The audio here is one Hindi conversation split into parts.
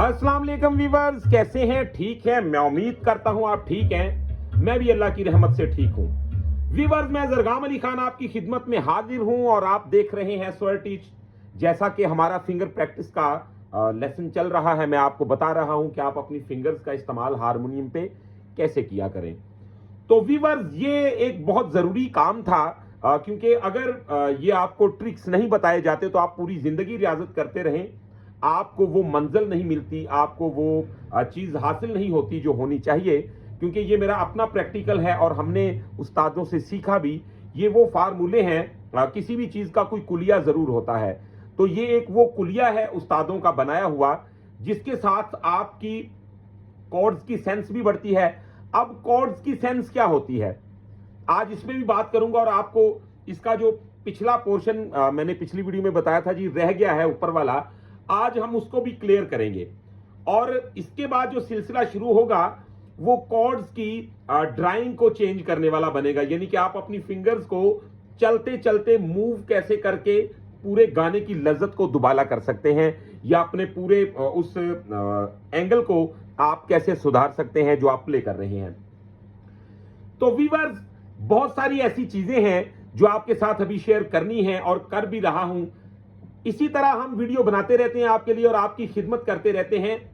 अस्सलाम वालेकुम व्यूअर्स, कैसे हैं? ठीक हैं? मैं उम्मीद करता हूं आप ठीक हैं। मैं भी अल्लाह की रहमत से ठीक हूं। व्यूअर्स, मैं ज़रगाम अली खान आपकी खिदमत में हाजिर हूं और आप देख रहे हैं स्वर टीच। जैसा कि हमारा फिंगर प्रैक्टिस का लेसन चल रहा है, मैं आपको बता रहा हूं कि आप अपनी फिंगर्स का इस्तेमाल हारमोनियम पे कैसे किया करें। तो व्यूअर्स, ये एक बहुत ज़रूरी काम था, क्योंकि अगर ये आपको ट्रिक्स नहीं बताए जाते तो आप पूरी ज़िंदगी रियाजत करते रहें, आपको वो मंजिल नहीं मिलती, आपको वो चीज़ हासिल नहीं होती जो होनी चाहिए। क्योंकि ये मेरा अपना प्रैक्टिकल है और हमने उस्तादों से सीखा भी। ये वो फार्मूले हैं, किसी भी चीज़ का कोई कुलिया ज़रूर होता है, तो ये एक वो कुलिया है उस्तादों का बनाया हुआ, जिसके साथ आपकी कॉर्ड्स की सेंस भी बढ़ती है। अब कॉर्ड्स की सेंस क्या होती है, आज इसमें भी बात करूंगा और आपको इसका जो पिछला पोर्शन मैंने पिछली वीडियो में बताया था जी, रह गया है ऊपर वाला, आज हम उसको भी क्लियर करेंगे। और इसके बाद जो सिलसिला शुरू होगा वो कॉर्ड्स की ड्राइंग को चेंज करने वाला बनेगा, यानी कि आप अपनी फिंगर्स को चलते चलते मूव कैसे करके पूरे गाने की लज्जत को दुबाला कर सकते हैं, या अपने पूरे उस एंगल को आप कैसे सुधार सकते हैं जो आप प्ले कर रहे हैं। तो व्यूअर्स, बहुत सारी ऐसी चीजें हैं जो आपके साथ अभी शेयर करनी है और कर भी रहा हूं। इसी तरह हम वीडियो बनाते रहते हैं आपके लिए और आपकी खिदमत करते रहते हैं।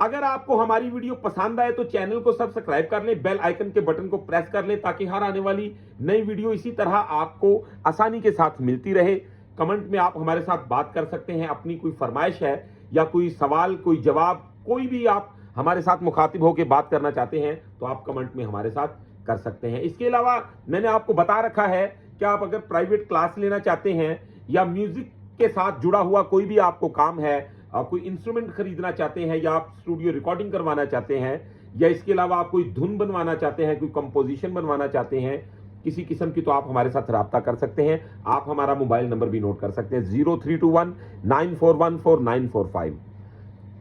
अगर आपको हमारी वीडियो पसंद आए तो चैनल को सब्सक्राइब कर लें, बेल आइकन के बटन को प्रेस कर लें, ताकि हर आने वाली नई वीडियो इसी तरह आपको आसानी के साथ मिलती रहे। कमेंट में आप हमारे साथ बात कर सकते हैं, अपनी कोई फरमाइश है या कोई सवाल, कोई जवाब, कोई भी आप हमारे साथ मुखातिब होकर बात करना चाहते हैं तो आप कमेंट में हमारे साथ कर सकते हैं। इसके अलावा मैंने आपको बता रखा है कि आप अगर प्राइवेट क्लास लेना चाहते हैं या म्यूजिक के साथ जुड़ा हुआ कोई भी आपको काम है, कोई इंस्ट्रूमेंट खरीदना चाहते हैं, या आप स्टूडियो रिकॉर्डिंग करवाना चाहते हैं, या इसके अलावा आप कोई धुन बनवाना चाहते हैं, कोई कंपोजिशन बनवाना चाहते हैं किसी किस्म की, तो आप हमारे साथ रब्ता कर सकते हैं। आप हमारा मोबाइल नंबर भी नोट कर सकते हैं, 03219414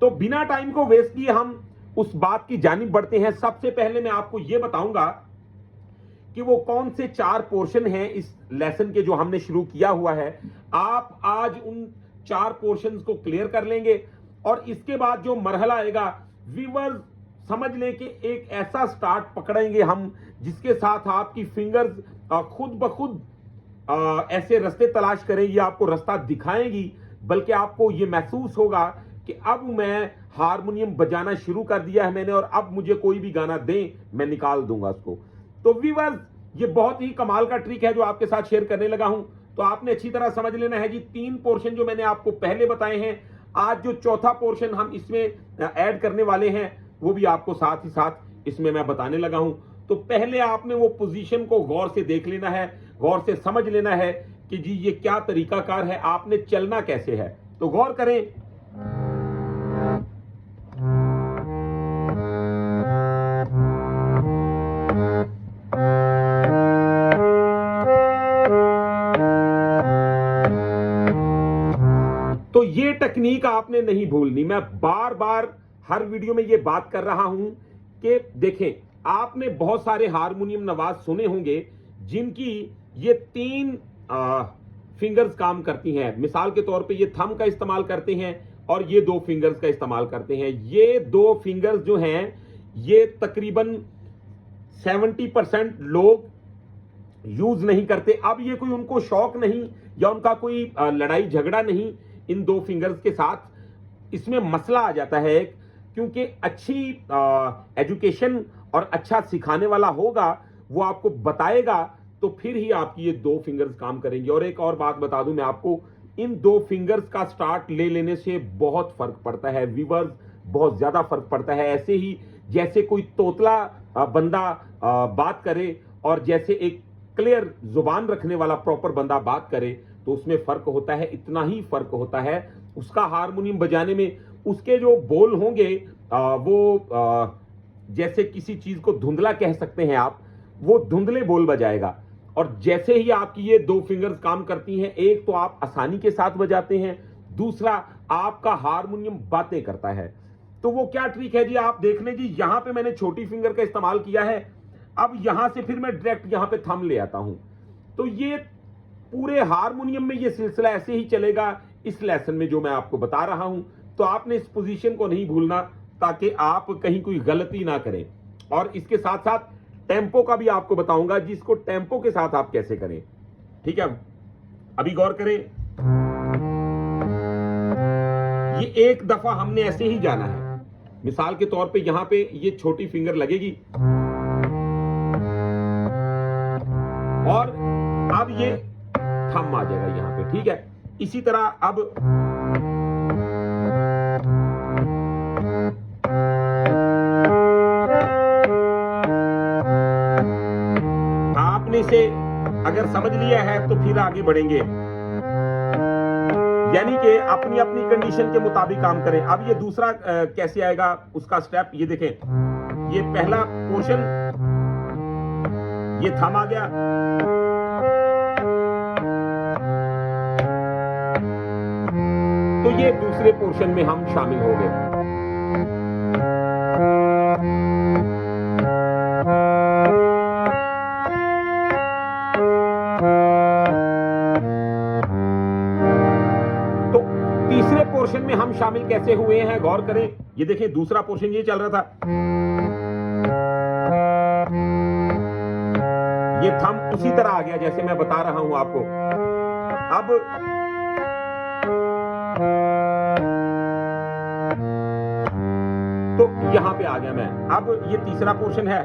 तो बिना टाइम को वेस्ट किए हम उस बात की जानिब बढ़ते हैं। सबसे पहले मैं आपको यह बताऊंगा कि वो कौन से 4 पोर्शन हैं इस लेसन के जो हमने शुरू किया हुआ है। आप आज उन 4 पोर्शंस को क्लियर कर लेंगे और इसके बाद जो मरहला आएगा, व्यूअर्स समझ लें कि एक ऐसा स्टार्ट पकड़ेंगे हम जिसके साथ आपकी फिंगर्स खुद ब खुद ऐसे रास्ते तलाश करेंगी, आपको रास्ता दिखाएंगी, बल्कि आपको ये महसूस होगा कि अब मैं हारमोनियम बजाना शुरू कर दिया है मैंने और अब मुझे कोई भी गाना दें मैं निकाल दूंगा उसको। तो व्यूअर्स, ये बहुत ही कमाल का ट्रिक है जो आपके साथ शेयर करने लगा हूं। तो आपने अच्छी तरह समझ लेना है जी। 3 पोर्शन जो मैंने आपको पहले बताए हैं, आज जो चौथा पोर्शन हम इसमें ऐड करने वाले हैं वो भी आपको साथ ही साथ इसमें मैं बताने लगा हूं। तो पहले आपने वो पोजीशन को गौर से देख लेना है, गौर से समझ लेना है कि जी ये क्या तरीकाकार है, आपने चलना कैसे है। तो गौर करें। तो ये टेक्निक आपने नहीं भूलनी। मैं बार बार हर वीडियो में ये बात कर रहा हूं कि देखें, आपने बहुत सारे हारमोनियम नवाज सुने होंगे जिनकी ये 3 फिंगर्स काम करती हैं। मिसाल के तौर पे ये थंब का इस्तेमाल करते हैं और ये 2 फिंगर्स का इस्तेमाल करते हैं। ये 2 फिंगर्स जो हैं ये तकरीबन 70% लोग यूज नहीं करते। अब ये कोई उनको शौक नहीं या उनका कोई लड़ाई झगड़ा नहीं इन 2 फिंगर्स के साथ। इसमें मसला आ जाता है क्योंकि अच्छी एजुकेशन और अच्छा सिखाने वाला होगा, वो आपको बताएगा, तो फिर ही आपकी ये 2 फिंगर्स काम करेंगे। और एक और बात बता दूं मैं आपको, इन 2 फिंगर्स का स्टार्ट ले लेने से बहुत फर्क पड़ता है व्यूअर्स, बहुत ज्यादा फर्क पड़ता है। ऐसे ही जैसे कोई तोतला बंदा बात करे और जैसे एक क्लियर जुबान रखने वाला प्रॉपर बंदा बात करे, तो उसमें फर्क होता है। इतना ही फर्क होता है उसका हारमोनियम बजाने में। उसके जो बोल होंगे वो जैसे किसी चीज को धुंधला कह सकते हैं आप, वो धुंधले बोल बजाएगा। और जैसे ही आपकी ये दो फिंगर्स काम करती हैं, एक तो आप आसानी के साथ बजाते हैं, दूसरा आपका हारमोनियम बातें करता है। तो वो क्या ट्रिक है जी, आप देख लें जी, यहां पे मैंने छोटी फिंगर का इस्तेमाल किया है। अब यहां से फिर मैं डायरेक्ट यहां पे थंब ले आता हूं। तो ये पूरे हारमोनियम में ये सिलसिला ऐसे ही चलेगा इस लेसन में जो मैं आपको बता रहा हूं। तो आपने इस पोजीशन को नहीं भूलना, ताकि आप कहीं कोई गलती ना करें। और इसके साथ साथ टेम्पो का भी आपको बताऊंगा, जिसको टेम्पो के साथ आप कैसे करें। ठीक है, अभी गौर करें, ये एक दफा हमने ऐसे ही जाना है। मिसाल के तौर पे यहां पे ये छोटी फिंगर लगेगी और अब ये थंब आ जाएगा यहां पे। ठीक है, इसी तरह अब आपने इसे अगर समझ लिया है तो फिर आगे बढ़ेंगे, यानी कि अपनी अपनी कंडीशन के मुताबिक काम करें। अब ये दूसरा कैसे आएगा उसका स्टेप ये देखें। ये पहला पोर्शन, ये थंब आ गया, तो ये दूसरे पोर्शन में हम शामिल हो गए। तो तीसरे पोर्शन में हम शामिल कैसे हुए हैं, गौर करें। ये देखें, दूसरा पोर्शन ये चल रहा था, ये थंब उसी तरह आ गया जैसे मैं बता रहा हूं आपको। अब तो यहां पे आ गया मैं। अब ये तीसरा पोर्शन है,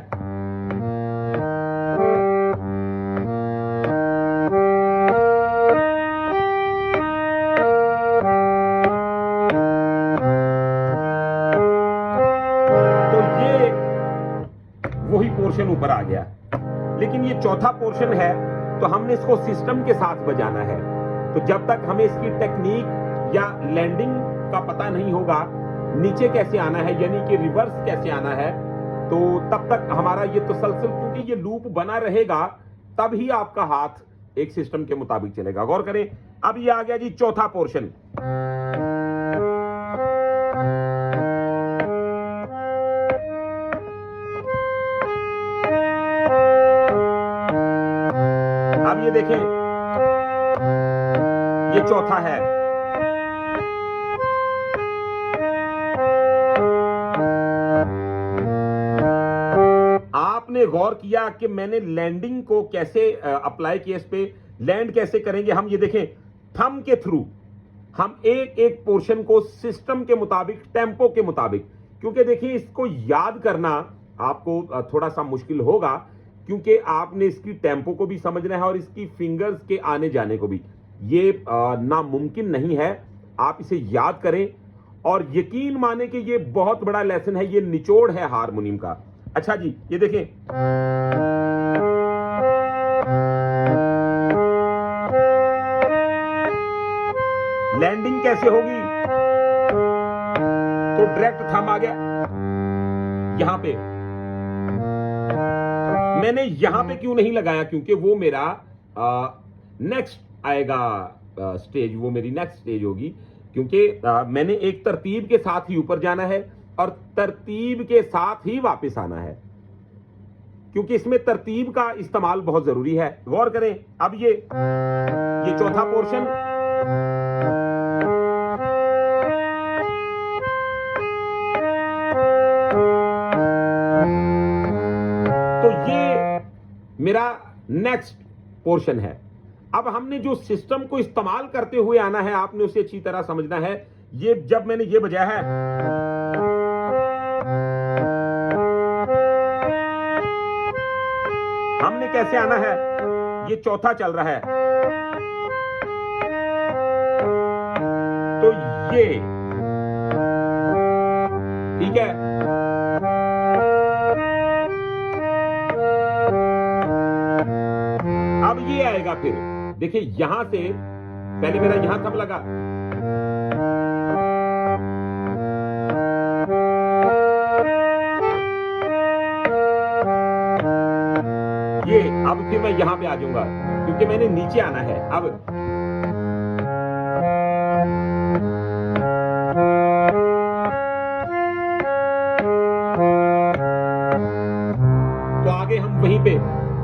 तो ये वही पोर्शन ऊपर आ गया। लेकिन ये चौथा पोर्शन है, तो हमने इसको सिस्टम के साथ बजाना है। तो जब तक हमें इसकी टेक्निक या लैंडिंग का पता नहीं होगा, नीचे कैसे आना है यानी कि रिवर्स कैसे आना है, तो तब तक हमारा ये तसलसल, क्योंकि ये लूप बना रहेगा, तब ही आपका हाथ एक सिस्टम के मुताबिक चलेगा। गौर करें, अब ये आ गया जी चौथा पोर्शन। अब ये देखें, ये चौथा है। आपने गौर किया कि मैंने लैंडिंग को कैसे अप्लाई किया, इस पे लैंड कैसे करेंगे हम। ये देखें, थंब के थ्रू हम एक एक पोर्शन को सिस्टम के मुताबिक, टेम्पो के मुताबिक, क्योंकि देखिए इसको याद करना आपको थोड़ा सा मुश्किल होगा, क्योंकि आपने इसकी टेम्पो को भी समझना है और इसकी फिंगर्स के आने जाने को भी। ये नामुमकिन नहीं है, आप इसे याद करें और यकीन माने कि ये बहुत बड़ा लेसन है, ये निचोड़ है हारमोनियम का। अच्छा जी, ये देखें, लैंडिंग कैसे होगी, तो डायरेक्ट थंब आ गया यहां पे। मैंने यहां पे क्यों नहीं लगाया, क्योंकि वो मेरा नेक्स्ट आएगा स्टेज, वो मेरी नेक्स्ट स्टेज होगी, क्योंकि मैंने एक तरतीब के साथ ही ऊपर जाना है और तरतीब के साथ ही वापस आना है, क्योंकि इसमें तरतीब का इस्तेमाल बहुत जरूरी है। गौर करें, अब ये चौथा पोर्शन, तो ये मेरा नेक्स्ट पोर्शन है। अब हमने जो सिस्टम को इस्तेमाल करते हुए आना है, आपने उसे अच्छी तरह समझना है। ये जब मैंने ये बजाया है, हमने कैसे आना है, ये चौथा चल रहा है, तो ये ठीक है। अब ये आएगा, फिर देखिए यहां से पहले मेरा यहां थंब लगा, ये अब फिर मैं यहां पे आ जाऊंगा क्योंकि मैंने नीचे आना है अब। तो आगे हम वहीं पे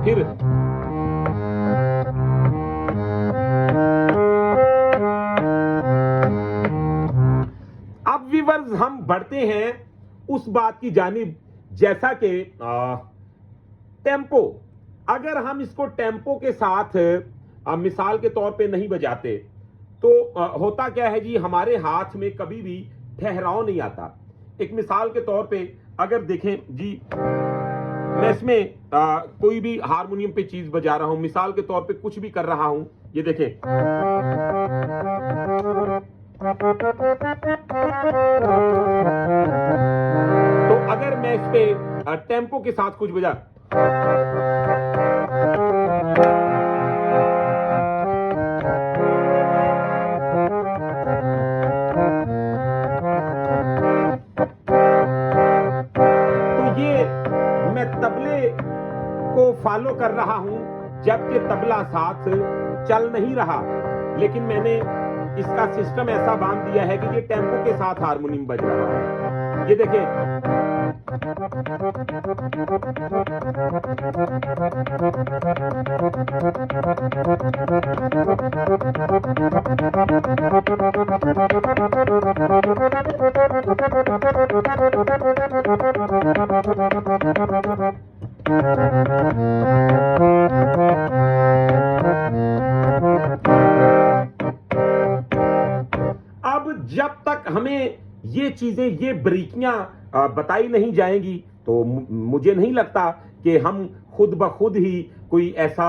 फिर अब व्यूअर्स हम बढ़ते हैं उस बात की जानिब जैसा कि टेम्पो, अगर हम इसको टेम्पो के साथ मिसाल के तौर पे नहीं बजाते तो होता क्या है जी, हमारे हाथ में कभी भी ठहराव नहीं आता। एक मिसाल के तौर पे अगर देखें जी, मैं इसमें कोई भी हारमोनियम पे चीज बजा रहा हूं, मिसाल के तौर पे कुछ भी कर रहा हूं, ये देखें, तो अगर मैं इस पे टेम्पो के साथ कुछ बजा, तो ये मैं तबले को फॉलो कर रहा हूं जबकि तबला साथ चल नहीं रहा, लेकिन मैंने इसका सिस्टम ऐसा बांध दिया है कि ये टेम्पो के साथ हारमोनियम बज रहा है। ये देखें, अब जब तक हमें ये चीजें, ये बारीकियां बताई नहीं जाएंगी तो मुझे नहीं लगता कि हम खुद ब खुद ही कोई ऐसा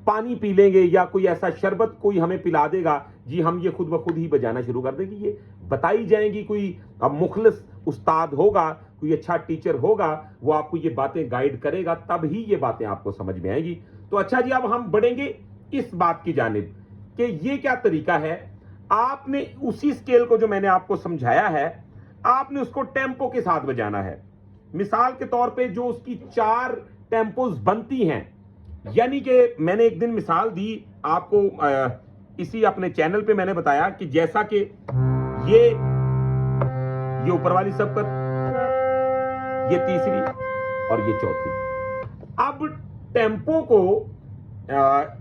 पानी पी लेंगे या कोई ऐसा शरबत कोई हमें पिला देगा जी, हम ये खुद ब खुद ही बजाना शुरू कर देंगे। ये बताई जाएंगी, कोई मुखलिस उस्ताद होगा, कोई अच्छा टीचर होगा, वो आपको ये बातें गाइड करेगा, तब ही ये बातें आपको समझ में आएंगी। तो अच्छा जी, अब हम बढ़ेंगे इस बात की जानिब कि ये क्या तरीका है। आपने उसी स्केल को जो मैंने आपको समझाया है, आपने उसको टेम्पो के साथ बजाना है। मिसाल के तौर पे जो उसकी 4 टेम्पोज बनती हैं, यानी कि मैंने एक दिन मिसाल दी आपको, इसी अपने चैनल पे मैंने बताया कि जैसा कि ये ऊपर वाली सबकत, ये तीसरी और ये चौथी। अब टेम्पो को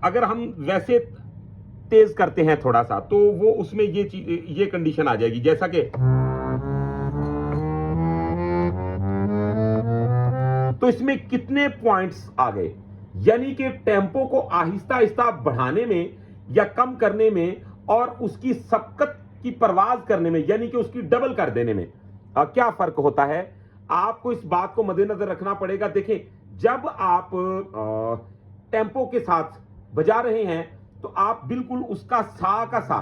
अगर हम वैसे तेज करते हैं थोड़ा सा, तो वो उसमें ये कंडीशन आ जाएगी, जैसा कि, तो इसमें कितने पॉइंट्स आ गए, यानी कि टेम्पो को आहिस्ता आहिस्ता बढ़ाने में या कम करने में और उसकी सबकत की परवाज करने में, यानी कि उसकी डबल कर देने में क्या फर्क होता है, आपको इस बात को मद्देनजर रखना पड़ेगा। देखें, जब आप टेम्पो के साथ बजा रहे हैं तो आप बिल्कुल उसका सा का सा,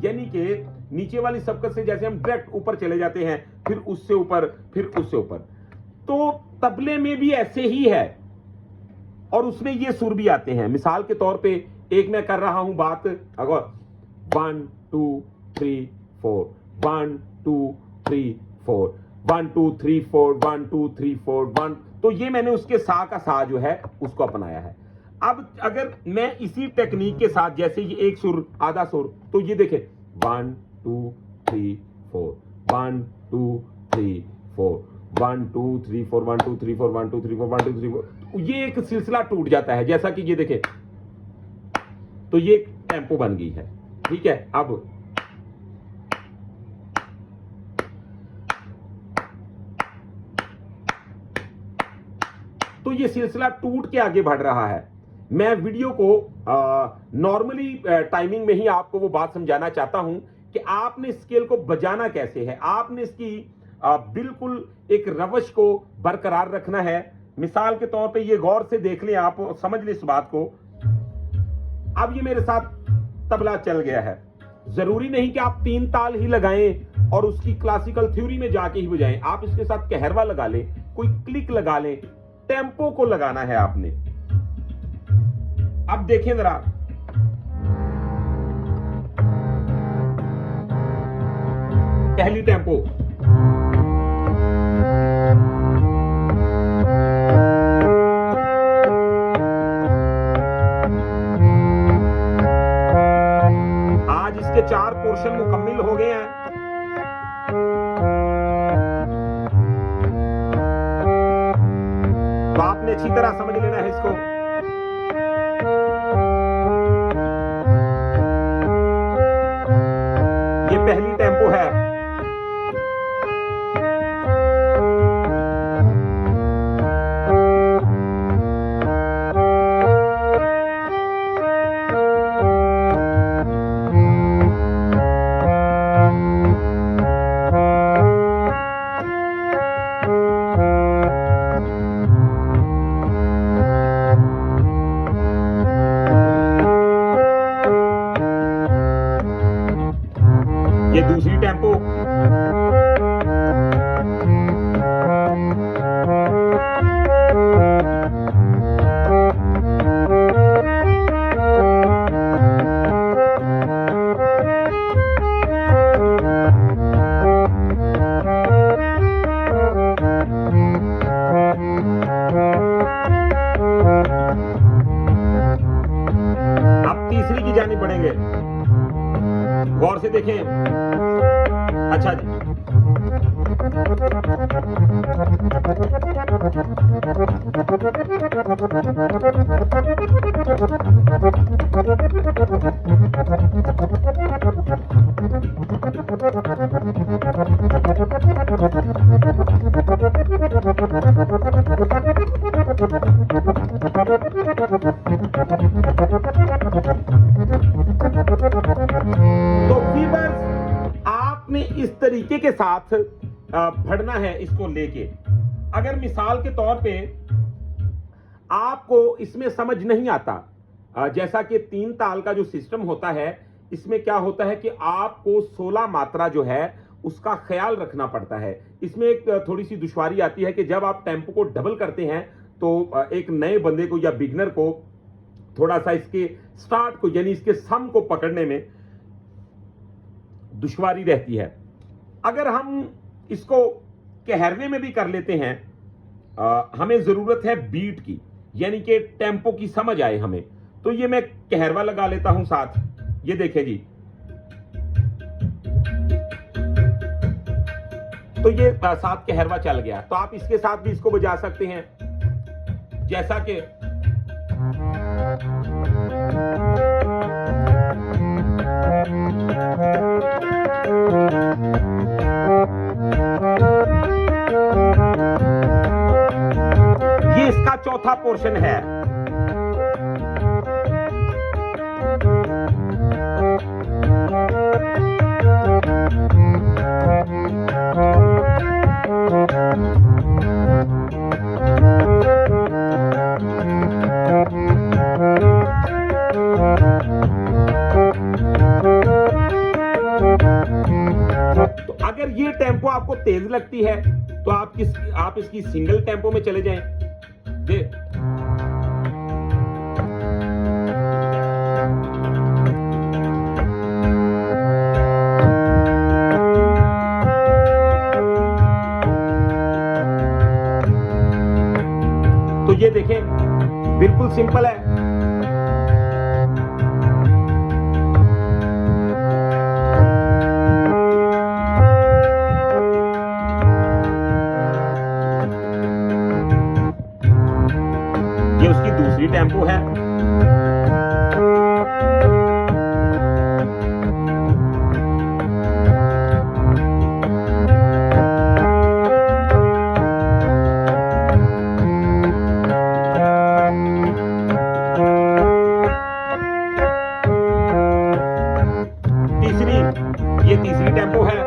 यानी कि नीचे वाली सबकत से जैसे हम डायरेक्ट ऊपर चले जाते हैं, फिर उससे ऊपर, फिर उससे ऊपर, तो तबले में भी ऐसे ही है और उसमें ये सुर भी आते हैं। मिसाल के तौर पे एक मैं कर रहा हूं बात, अगर 1 2 3 4, 1 2 3 4, 1 2 3 4, 1 2 3 4, 1, तो ये मैंने उसके सा का सा जो है उसको अपनाया है। अब अगर मैं इसी टेक्निक के साथ, जैसे ये एक सुर आधा सुर, तो ये देखें 1 2 3 4, 1 2 3 4, 1 2 3 4, 1 2 3 4, 1 2 3 4, 1 2 3 4, ये एक सिलसिला टूट जाता है, जैसा कि ये देखें, तो ये टेम्पो बन गई है। ठीक है, अब तो ये सिलसिला टूट के आगे बढ़ रहा है। मैं वीडियो को नॉर्मली टाइमिंग में ही आपको वो बात समझाना चाहता हूं कि आपने स्केल को बजाना कैसे है, आपने इसकी बिल्कुल एक रवश को बरकरार रखना है। मिसाल के तौर पे ये गौर से देख लें, आप समझ लें इस बात को। अब ये मेरे साथ तबला चल गया है, जरूरी नहीं कि आप 3 ताल ही लगाएं और उसकी क्लासिकल थ्योरी में जाके ही बजाएं, आप इसके साथ कहरवा लगा लें, कोई क्लिक लगा लें, टेम्पो को लगाना है आपने। अब देखें जरा, पहली टेम्पो, पोर्शन मुकम्मिल हो गए हैं। तो आपने अच्छी तरह समझ लेना है इसको। ये पहली टेम्पो है। ये दूसरी टेम्पो। अब तीसरी की जानिब बढ़ेंगे। गौर से देखें। अच्छा जी, तो व्यूअर्स, आपने इस तरीके के साथ बढ़ना है इसको लेके। अगर मिसाल के तौर पे आपको इसमें समझ नहीं आता, जैसा कि 3 ताल का जो सिस्टम होता है, इसमें क्या होता है कि आपको 16 मात्रा जो है उसका ख्याल रखना पड़ता है। इसमें एक थोड़ी सी दुश्वारी आती है कि जब आप टेम्पो को डबल करते हैं तो एक नए बंदे को या बिगनर को थोड़ा सा इसके स्टार्ट को यानी इसके सम को पकड़ने में दुश्वारी रहती है। अगर हम इसको कहरवे में भी कर लेते हैं, हमें जरूरत है बीट की, यानी कि टेम्पो की समझ आए हमें। तो ये मैं कहरवा लगा लेता हूं साथ। ये देखें जी, तो ये साथ कहरवा चल गया। तो आप इसके साथ भी इसको बजा सकते हैं, जैसा कि ये इसका चौथा पोर्शन है। तो अगर ये टेम्पो आपको तेज लगती है तो आप इसकी सिंगल टेम्पो में चले जाएं। तो ये देखें, बिल्कुल सिंपल है। ये उसकी दूसरी टेम्पो है। ये तीसरी टेम्पो है।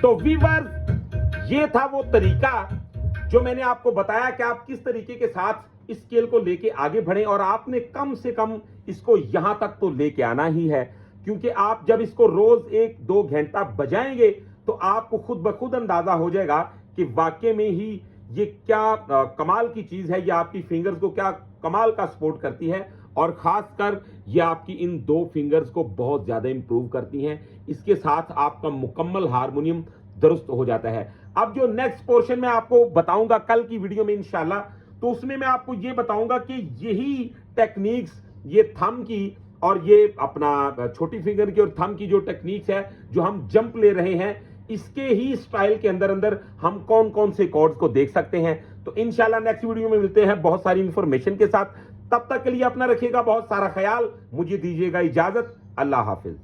तो वीवर्स, ये था वो तरीका जो मैंने आपको बताया कि आप किस तरीके के साथ इस स्केल को लेके आगे बढ़े, और आपने कम से कम इसको यहां तक तो लेके आना ही है, क्योंकि आप जब इसको रोज 1-2 घंटा बजाएंगे तो आपको खुद ब खुद अंदाजा हो जाएगा कि वाकई में ही ये क्या कमाल की चीज है, ये आपकी फिंगर्स को क्या कमाल का सपोर्ट करती है, और खासकर ये आपकी इन 2 फिंगर्स को बहुत ज्यादा इंप्रूव करती हैं। इसके साथ आपका मुकम्मल हारमोनियम दुरुस्त हो जाता है। अब जो नेक्स्ट पोर्शन में आपको बताऊंगा कल की वीडियो में इंशाल्लाह, तो उसमें मैं आपको ये बताऊंगा कि यही टेक्निक्स, ये थंब की और ये अपना छोटी फिंगर की और थंब की जो टेक्निक्स है, जो हम जंप ले रहे हैं, इसके ही स्टाइल के अंदर अंदर हम कौन कौन से कॉर्ड्स को देख सकते हैं। तो इंशाल्लाह नेक्स्ट वीडियो में मिलते हैं बहुत सारी इंफॉर्मेशन के साथ। तब तक के लिए अपना रखिएगा बहुत सारा ख्याल, मुझे दीजिएगा इजाजत। अल्लाह हाफिज।